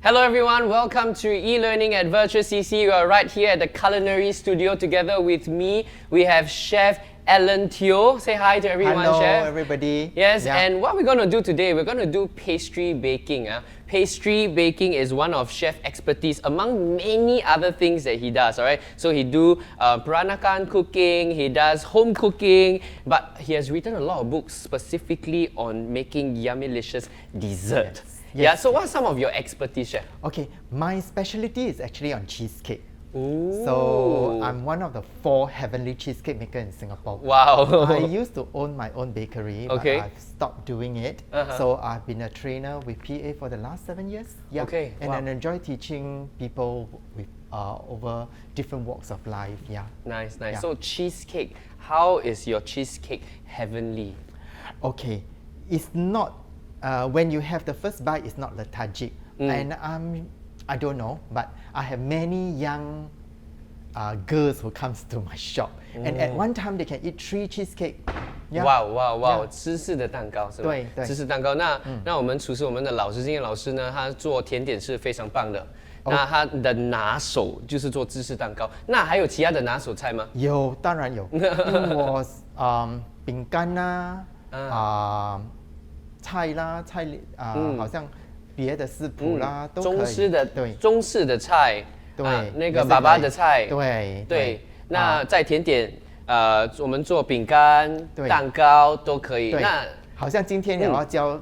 Hello everyone, welcome to e-learning at Virtual CC. You are right here at the culinary studio together with me. We have Chef Allan Teoh. Say hi to everyone, Hello, Chef. everybody. Yes, and what we're going to do today, we're going to do pastry baking. Pastry baking is one of Chef's expertise among many other things that he does, all right? So he do Peranakan cooking, he does home cooking, but he has written a lot of books specifically on making yummy-licious dessert. Yes. Yeah, so what's some of your expertise, Chef? Okay, my specialty is actually on cheesecake. Ooh. So I'm one of the 4 heavenly cheesecake makers in Singapore. Wow. I used to own my own bakery, but I've stopped doing it. So I've been a trainer with PA for the last 7 years. Yeah. Okay. And I enjoy teaching people with over different walks of life. Yeah. Nice. Yeah. So cheesecake, how is your cheesecake heavenly? Okay, it's not, when you have the first bite, it's not lethargic. And I don't know, but I have many young girls who comes to my shop. And at one time, they can eat 3 cheesecake. Yeah. Wow！ 芝士的蛋糕是吧？对，芝士蛋糕。那我们厨师，我们的老师，今天老师呢，他做甜点是非常棒的。那他的拿手就是做芝士蛋糕。那还有其他的拿手菜吗？有，当然有。因为我饼干啦，菜啦，好像别的食谱啦，都可以。中式的菜，对，那个爸爸的菜，对。那在甜点，我们做饼干、蛋糕都可以。那好像今天我要教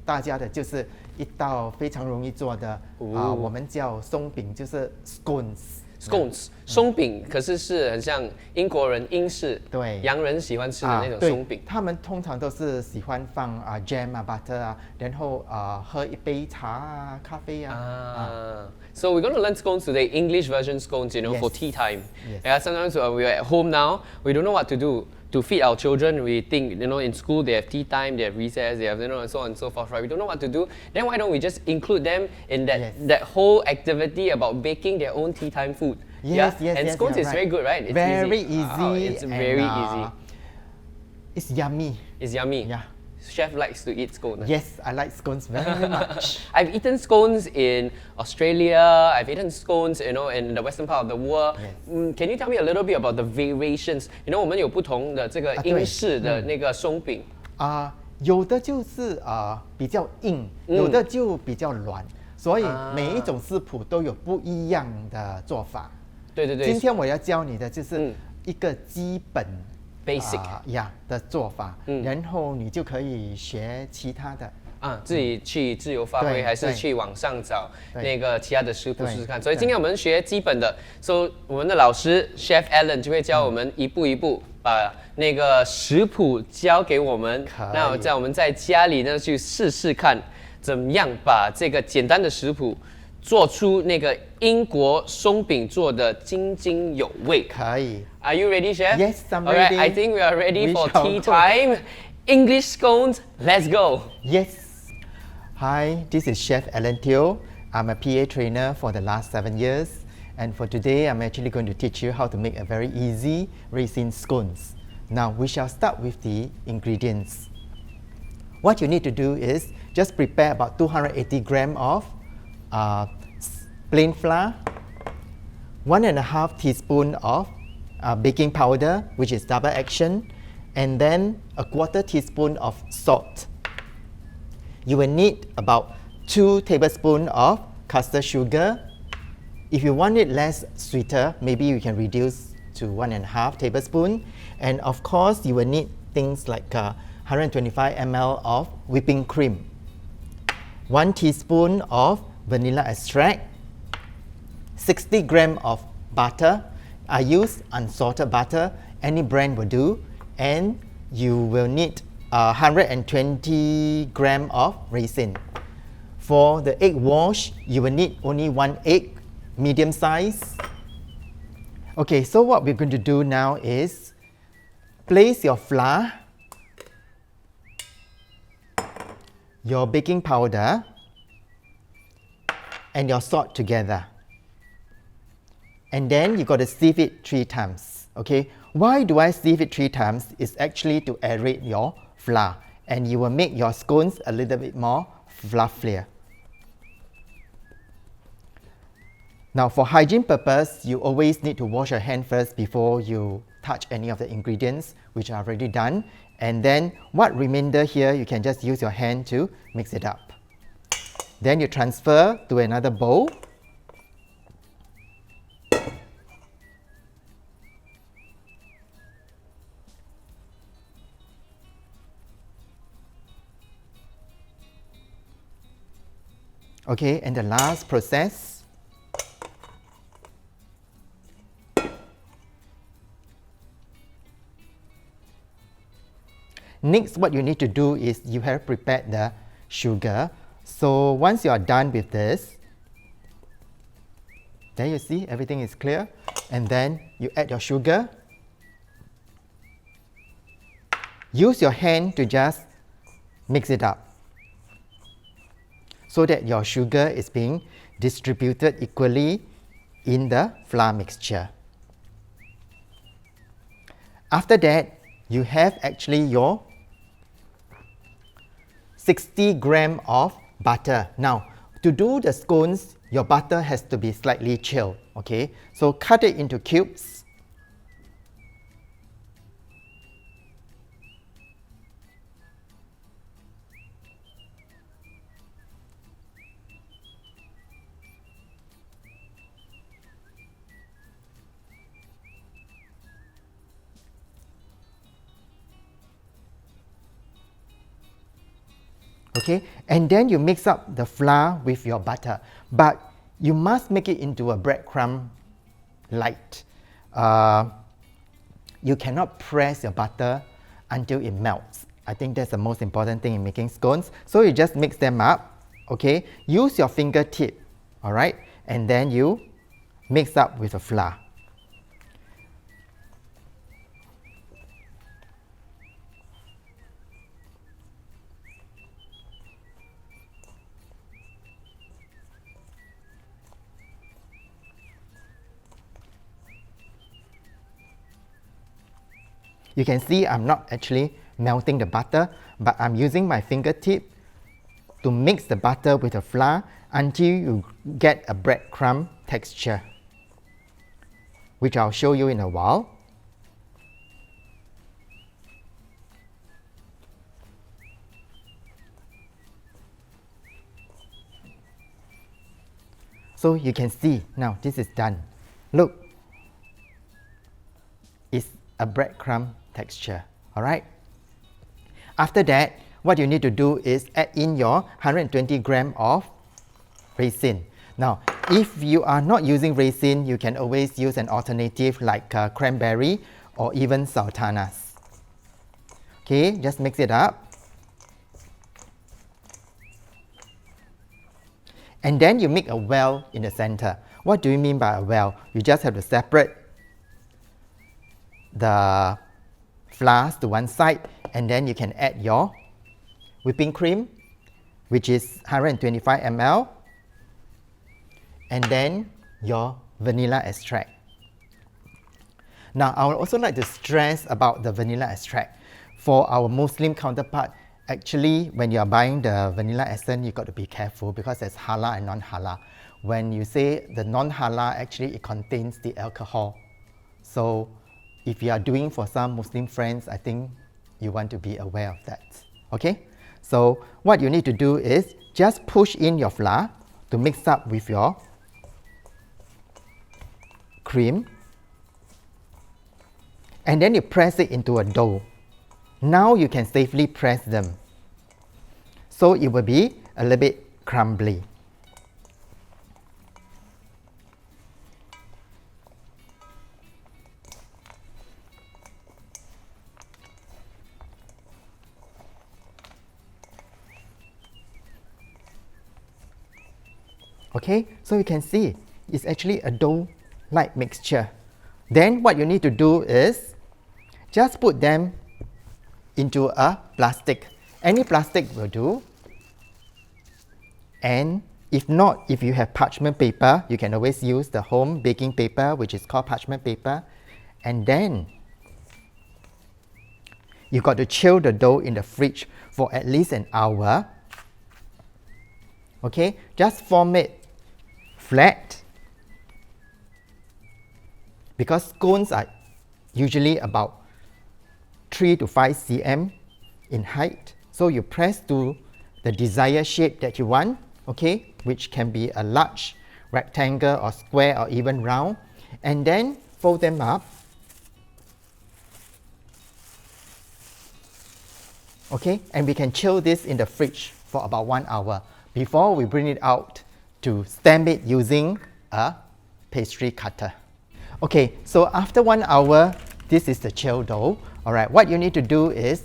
大家的就是一道非常容易做的我们叫松饼，就是 scones。松饼，可是很像英国人英式，洋人喜欢吃的那种松饼。他们通常都是喜欢放jam butter 然后喝一杯茶咖啡So we're going to learn scones today, English version scones, for tea time. Yes. Yeah, sometimes we're at home now, we don't know what to do. To feed our children, we think, in school they have tea time, they have recess, they have, and so on and so forth, right? We don't know what to do. Then why don't we just include them in that whole activity about baking their own tea time food? Yes. And scones is very good, right? It's very easy. Wow, it's very easy. It's yummy. It's yummy. Yeah. Chef likes to eat scones. Yes, I like scones very much. I've eaten scones in Australia. I've eaten scones, in the western part of the world. Yes. Can you tell me a little bit about the variations? 我们有不同的这个英式的那个松饼。有的就是比较硬，有的就比较软，所以每一种食谱都有不一样的做法。对。今天我要教你的就是一个基本。Basic 的做法，然后你就可以学其他的自己去自由发挥，还是去网上找那个其他的食谱试试看。所以今天我们学基本的，所以我们的老师 Chef Allan 就会教我们一步一步把那个食谱教给我们，那我们在家里呢去试试看，怎么样把这个简单的食谱做出那个英国松饼做的津津有味。可以。Are you ready, Chef? Yes, I'm ready. Alright, I think we are ready for tea time. English scones, let's go. Yes. Hi, this is Chef Allan Teoh. I'm a PA trainer for the last 7 years. And for today, I'm actually going to teach you how to make a very easy raisin scones. Now, we shall start with the ingredients. What you need to do is just prepare about 280 grams of plain flour, 1.5 teaspoon of baking powder, which is double action, and then a 1/4 teaspoon of salt. You will need about 2 tablespoons of custard sugar. If you want it less sweeter, maybe you can reduce to 1.5 tablespoons. And of course, you will need things like 125 ml of whipping cream, 1 teaspoon of vanilla extract, 60 grams of butter. I use unsalted butter, any brand will do, and you will need 120 grams of raisin. For the egg wash, you will need only 1 egg, medium size. Okay, so what we're going to do now is place your flour, your baking powder, and your salt together. And then you got to sieve it 3 times. Okay, why do I sieve it 3 times? It's actually to aerate your flour, and you will make your scones a little bit more fluffier. Now for hygiene purpose, you always need to wash your hand first before you touch any of the ingredients which are already done. And then what remainder here, you can just use your hand to mix it up. Then you transfer to another bowl. Okay, and the last process, next what you need to do is you have prepared the sugar. So once you are done with this, there you see everything is clear, and then you add your sugar. Use your hand to just mix it up so that your sugar is being distributed equally in the flour mixture. After that, you have actually your 60 grams of butter. Now, to do the scones, your butter has to be slightly chilled, okay? So cut it into cubes. Okay, and then you mix up the flour with your butter, but you must make it into a breadcrumb light. You cannot press your butter until it melts. I think that's the most important thing in making scones. So you just mix them up, okay? Use your fingertip, all right? And then you mix up with the flour. You can see I'm not actually melting the butter, but I'm using my fingertip to mix the butter with the flour until you get a breadcrumb texture, which I'll show you in a while. So you can see now this is done. Look, it's a breadcrumb texture, all right? After that, what you need to do is add in your 120 grams of raisin. Now, if you are not using raisin, you can always use an alternative like cranberry or even sultanas. Okay, just mix it up. And then you make a well in the center. What do you mean by a well? You just have to separate the flours to one side, and then you can add your whipping cream, which is 125 ml, and then your vanilla extract. Now, I would also like to stress about the vanilla extract. For our Muslim counterpart, actually, when you are buying the vanilla essence, you got to be careful because there's halal and non-halal. When you say the non-halal, actually it contains the alcohol. So if you are doing for some Muslim friends, I think you want to be aware of that. Okay? So what you need to do is just push in your flour to mix up with your cream. And then you press it into a dough. Now you can safely press them. So it will be a little bit crumbly. Okay, so you can see it's actually a dough-like mixture. Then what you need to do is just put them into a plastic. Any plastic will do. And if not, if you have parchment paper, you can always use the home baking paper, which is called parchment paper. And then you got to chill the dough in the fridge for at least an hour. Okay, just form it flat because scones are usually about 3 to 5 cm in height. So you press to the desired shape that you want, okay, which can be a large rectangle or square or even round, and then fold them up. Okay, and we can chill this in the fridge for about 1 hour before we bring it out to stamp it using a pastry cutter. Okay, so after 1 hour, this is the chill dough. All right, what you need to do is,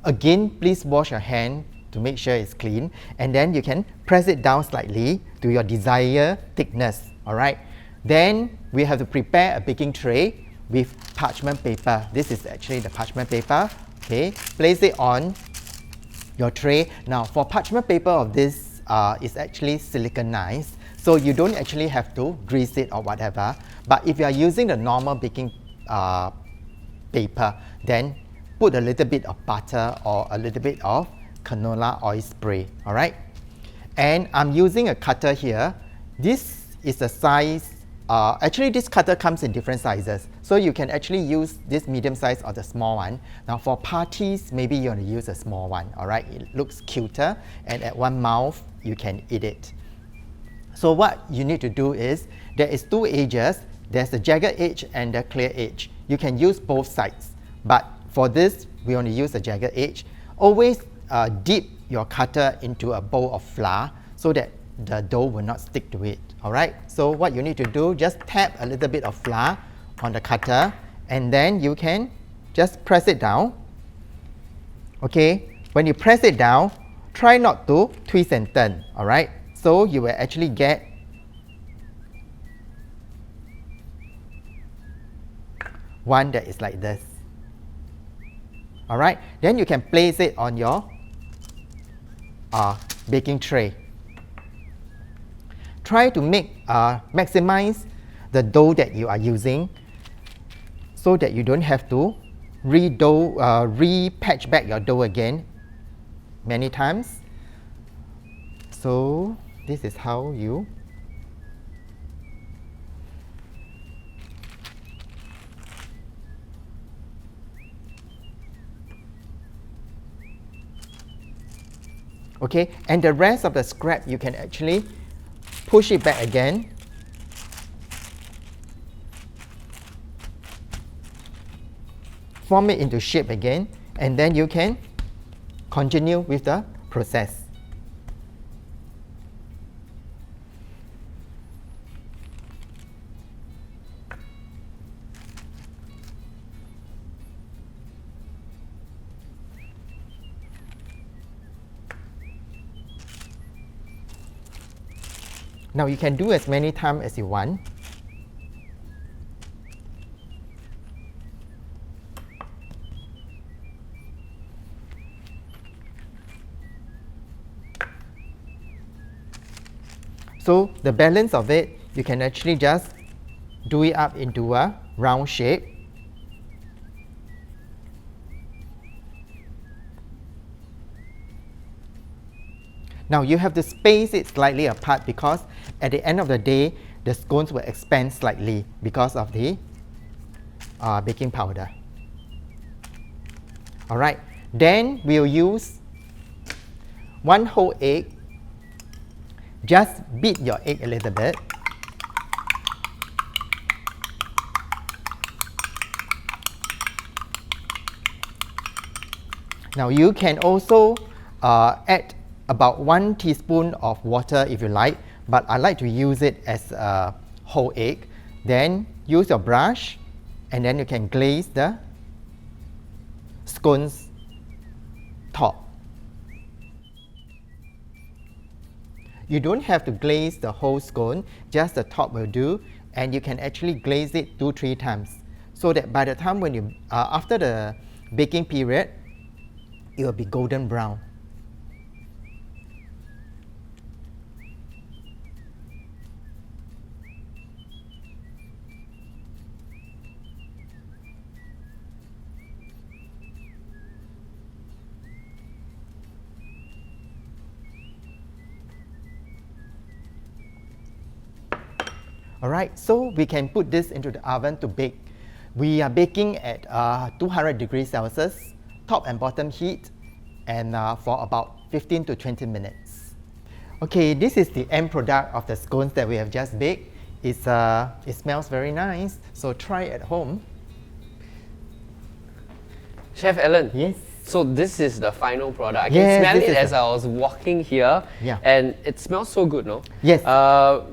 again, please wash your hand to make sure it's clean, and then you can press it down slightly to your desired thickness. All right, then we have to prepare a baking tray with parchment paper. This is actually the parchment paper. Okay, place it on your tray. Now, for parchment paper of this is actually siliconized, so you don't actually have to grease it or whatever. But if you are using the normal baking paper, then put a little bit of butter or a little bit of canola oil spray. All right, and I'm using a cutter here. This is the size. Actually, this cutter comes in different sizes, so you can actually use this medium size or the small one. Now, for parties, maybe you want to use a small one. All right, it looks cuter, and at one mouth you can eat it. So what you need to do is, there is 2 edges. There's the jagged edge and the clear edge. You can use both sides, but for this, we only use the jagged edge. Always dip your cutter into a bowl of flour so that the dough will not stick to it. All right, so what you need to do, just tap a little bit of flour on the cutter, and then you can just press it down. Okay, when you press it down, try not to twist and turn. All right, so you will actually get one that is like this. All right, then you can place it on your baking tray. Try to maximize the dough that you are using so that you don't have to re-patch back your dough again many times. So this is how you okay, and the rest of the scrap you can actually push it back again. Form it into shape again, and then you can continue with the process. Now you can do as many times as you want. So the balance of it, you can actually just do it up into a round shape. Now you have to space it slightly apart because at the end of the day, the scones will expand slightly because of the baking powder. All right, then we'll use 1 whole egg. Just beat your egg a little bit. Now you can also add about 1 teaspoon of water if you like, but I like to use it as a whole egg. Then use your brush, and then you can glaze the scones top. You don't have to glaze the whole scone, just the top will do, and you can actually glaze it 2-3 times, so that by the time when you after the baking period, it will be golden brown. Alright, so we can put this into the oven to bake. We are baking at 200 degrees Celsius, top and bottom heat, and for about 15 to 20 minutes. Okay, this is the end product of the scones that we have just baked. It smells very nice, so try it at home. Chef Allan. Yes. So this is the final product. I can smell it as I was walking here, and it smells so good, no? Yes.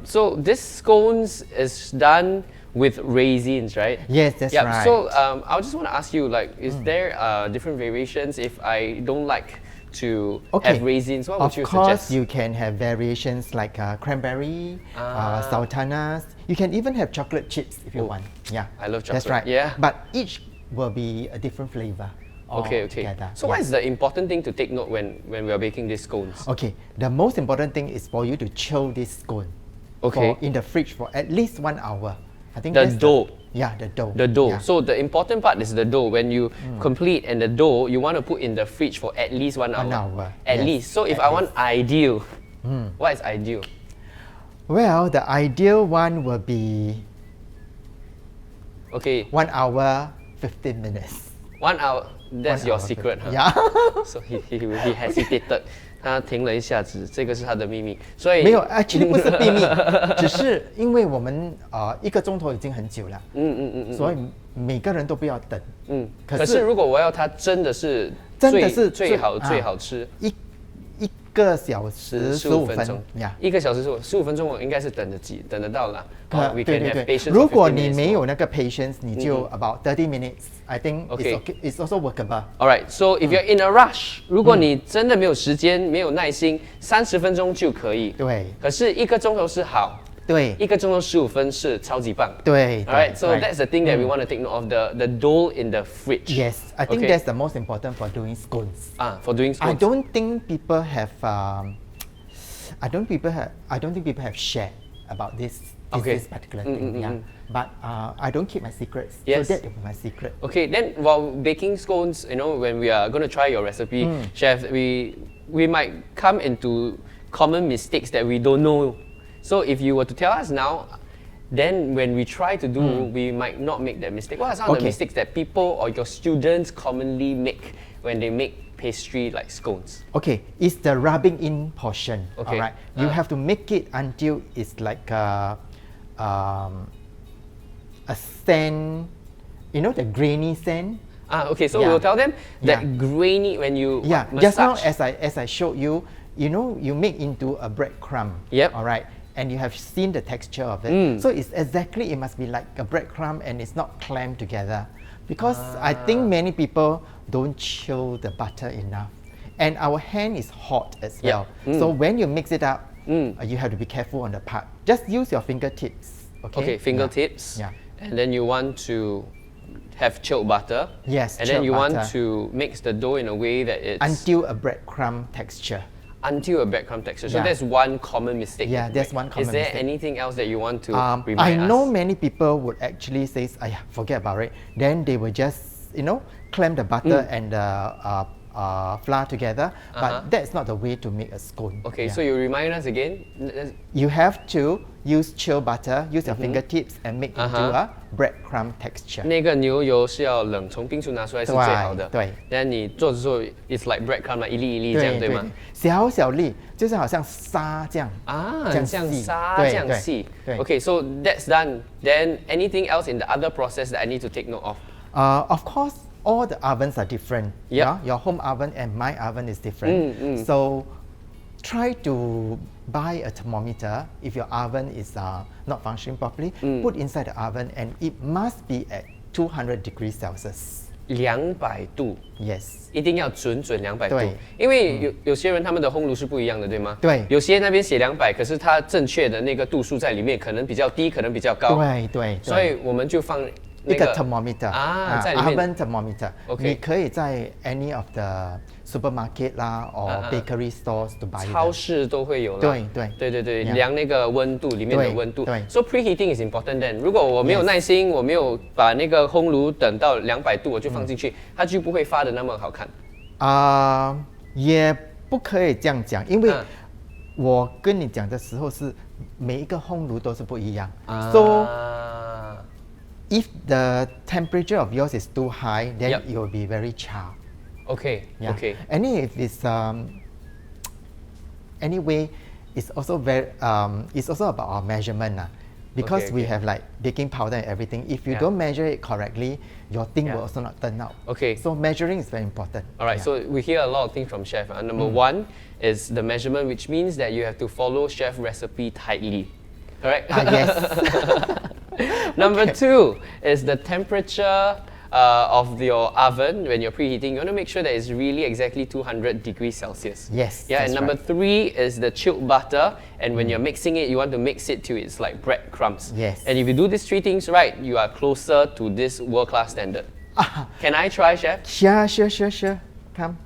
So this scones is done with raisins, right? Yes, that's right. So I just want to ask you, like, is there different variations if I don't like to have raisins? What would you suggest? Of course, you can have variations like cranberry, sultanas. You can even have chocolate chips if you want. Yeah, I love chocolate. That's right. Yeah. But each will be a different flavor. Okay. Together. So what is the important thing to take note when we are baking these scones? Okay, the most important thing is for you to chill this scone in the fridge for at least 1 hour. I think the dough. The dough. The dough. Yeah. So the important part is the dough. When you complete and the dough, you want to put in the fridge for at least 1 hour. 1 hour. At least. So if I want ideal, what is ideal? Well, the ideal one will be 1 hour, 15 minutes. 1 hour. That's your secret, huh? Yeah. So he hesitated. 他停了一下子，这个是他的秘密。所以没有 ，actually 不是秘密，只是因为我们1个钟头已经很久了，所以每个人都不要等。可是如果我要它真的是最好吃1个小时15分钟，1个小时15分钟，我应该是等得到了。对，如果你没有那个 patience， 你就 about 30 minutes。I think it's also workable. Alright, so if you're in a rush， 如果你真的没有时间、没有耐心，30分钟就可以。对。可是1个钟头是好。对。1个钟头15分是超级棒。对。Alright, so that's the thing that we want to take note of the dough in the fridge. Yes, I think that's the most important for doing scones. For doing scones. I don't think people have shared about this particular thing. But I don't keep my secrets. Yes. So that is my secret. Okay, then while baking scones, when we are going to try your recipe, Chef, we might come into common mistakes that we don't know. So if you were to tell us now, then when we try to do, we might not make that mistake. What are some of the mistakes that people or your students commonly make when they make pastry like scones? Okay, it's the rubbing in portion. Okay. All right, you have to make it until it's like a sand, the grainy sand. Okay, so we'll tell them that grainy when you massage. Just now as I showed you, you make into a breadcrumb. Yep. All right, and you have seen the texture of it. So it's exactly, it must be like a breadcrumb and it's not clamped together. Because I think many people don't chill the butter enough. And our hand is hot as well. So when you mix it up, you have to be careful on the part. Just use your fingertips. Okay, fingertips. Yeah. And then you want to have chilled butter. Yes, and then you want to mix the dough in a way that it's until a breadcrumb texture. Until a breadcrumb texture. So that's one common mistake. Yeah, that's one common mistake. Is there anything else that you want to remind us? I know many people would actually say, forget about it. Then they will just, clamp the butter and the flour together. But that's not the way to make a scone. Okay, so you remind us again? You have to use chilled butter, use your fingertips and make into a breadcrumb texture. 那个牛油是要冷从冰橱拿出来是最好的。对。但你做的时候 it's like breadcrumb 一粒一粒这样对吗？小小粒，就是好像沙这样。像沙这样细。Okay, so that's done. Then anything else in the other process that I need to take note of? Of course, all the ovens are different. Yep. Your home oven and my oven is different. So try to buy a thermometer if your oven is not functioning properly. Put inside the oven and it must be at 200 degrees Celsius. 200度 Yes. 一定要准200度。对。因为有些人他们的烘炉是不一样的，对吗？对。有些那边写200，可是它正确的那个度数在里面可能比较低，可能比较高。对。所以我们就放一个 thermometer 在里面 oven thermometer。你可以在 any of the supermarket 啦or bakery stores to buy。超市都会有啦。对，量那个温度里面的温度。对。So preheating is important then。如果我没有耐心，我没有把那个烘炉等到200度，我就放进去，它就不会发的那么好看。也不可以这样讲，因为我跟你讲的时候是每一个烘炉都是不一样。So if the temperature of yours is too high, then it will be very char. Okay. Yeah. Okay. And if it's anyway, it's also it's also about our measurement. Because we have like baking powder and everything, if you don't measure it correctly, your thing will also not turn out. Okay. So measuring is very important. All right, so we hear a lot of things from chef. Number one is the measurement, which means that you have to follow chef recipe tightly. Correct? Yes. Number two is the temperature of your oven when you're preheating. You want to make sure that it's really exactly 200 degrees Celsius. Yes. Yeah, and number right. three is the chilled butter. And when you're mixing it, you want to mix it till it's like breadcrumbs. Yes. And if you do these three things right, you are closer to this world-class standard. Can I try, chef? Sure. Come.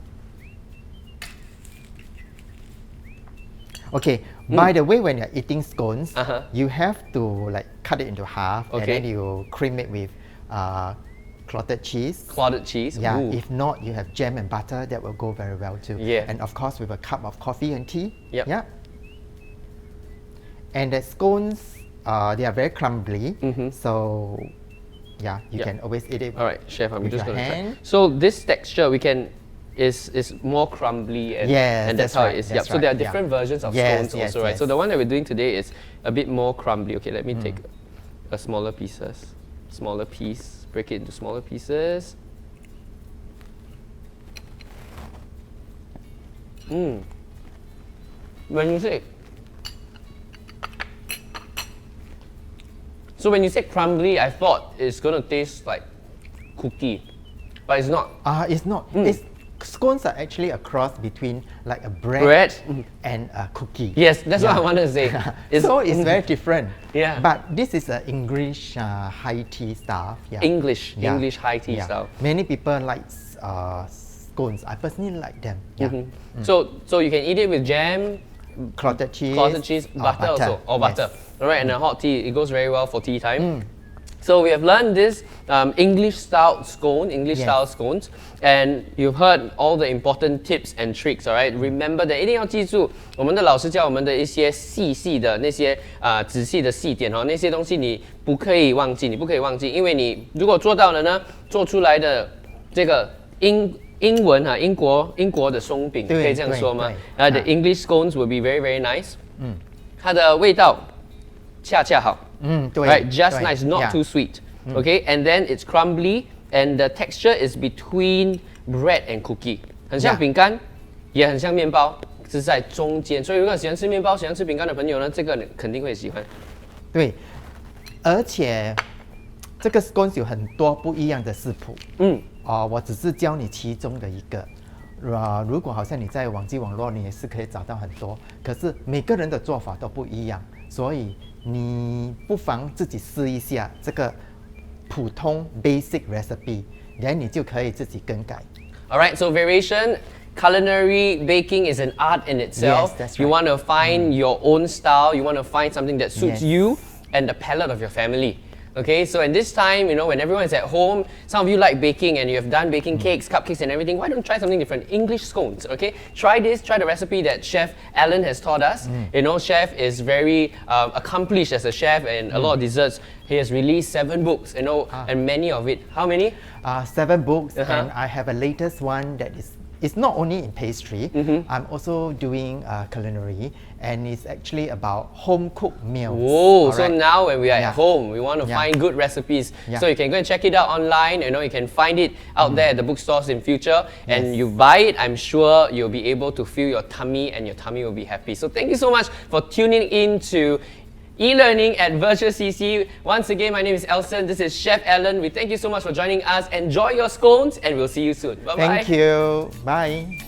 Okay. By the way, when you're eating scones, you have to like cut it into half and then you cream it with clotted cheese. Clotted cheese? Yeah. Ooh. If not, you have jam and butter. That will go very well too. Yeah. And of course, with a cup of coffee and tea. Yep. Yeah. And the scones, they are very crumbly. So, yeah, you can always eat it. All right, chef, I'm just going to try. hand. So this texture is more crumbly and that's how it is. That's So there are right, different versions of scones also, right? So the one that we're doing today is a bit more crumbly. Okay, let me take a smaller piece, break it into smaller pieces. When you say crumbly, I thought it's gonna taste like cookie, but it's not. It's not. Scones are actually a cross between like a bread and a cookie. Yes, that's what I wanted to say. So it's very different. Yeah. But this is an English high tea style. Yeah. English high tea style. Many people like scones. I personally like them. Yeah. So you can eat it with jam, clotted cheese, butter also, or butter. All right, and a hot tea. It goes very well for tea time. So we have learned this English style scones, and you've heard all the important tips and tricks. All right, remember that 一定要记住我们的老师教我们的一些细的那些仔细的细点那些东西你不可以忘记，因为你如果做到了呢，做出来的这个英文英国的松饼可以这样说吗？The English scones will be very very nice. 它的味道恰恰好。Right, just nice, not too sweet. Okay, and then it's crumbly, and the texture is between bread and cookie. 很像饼干，也很像面包，是在中间。所以如果喜欢吃面包、喜欢吃饼干的朋友呢，这个肯定会喜欢。对，而且这个 scones 有很多不一样的食谱。我只是教你其中的一个。如果好像你在网络，你也是可以找到很多。可是每个人的做法都不一样，所以你不妨自己试一下这个普通 basic recipe， 然后你就可以自己更改。Alright, so variation, culinary baking is an art in itself. Yes, that's right. You want to find your own style. You want to find something that suits you and the palate of your family. Okay, so in this time, when everyone is at home, some of you like baking and you have done baking cakes, cupcakes and everything, why don't you try something different? English scones, okay? Try the recipe that Chef Allan has taught us. Chef is very accomplished as a chef and a lot of desserts. He has released 7 books, and many of it. How many? 7 books, and I have a latest one that it's not only in pastry. I'm also doing culinary, and it's actually about home-cooked meals. Whoa! So now when we are at home, we want to find good recipes. So you can go and check it out online. You can find it out there at the bookstores in future. And you buy it, I'm sure you'll be able to fill your tummy, and your tummy will be happy. So thank you so much for tuning in to e-learning at Virtual CC. Once again, my name is Elson. This is Chef Allan. We thank you so much for joining us. Enjoy your scones, and we'll see you soon. Bye-bye. Thank you. Bye.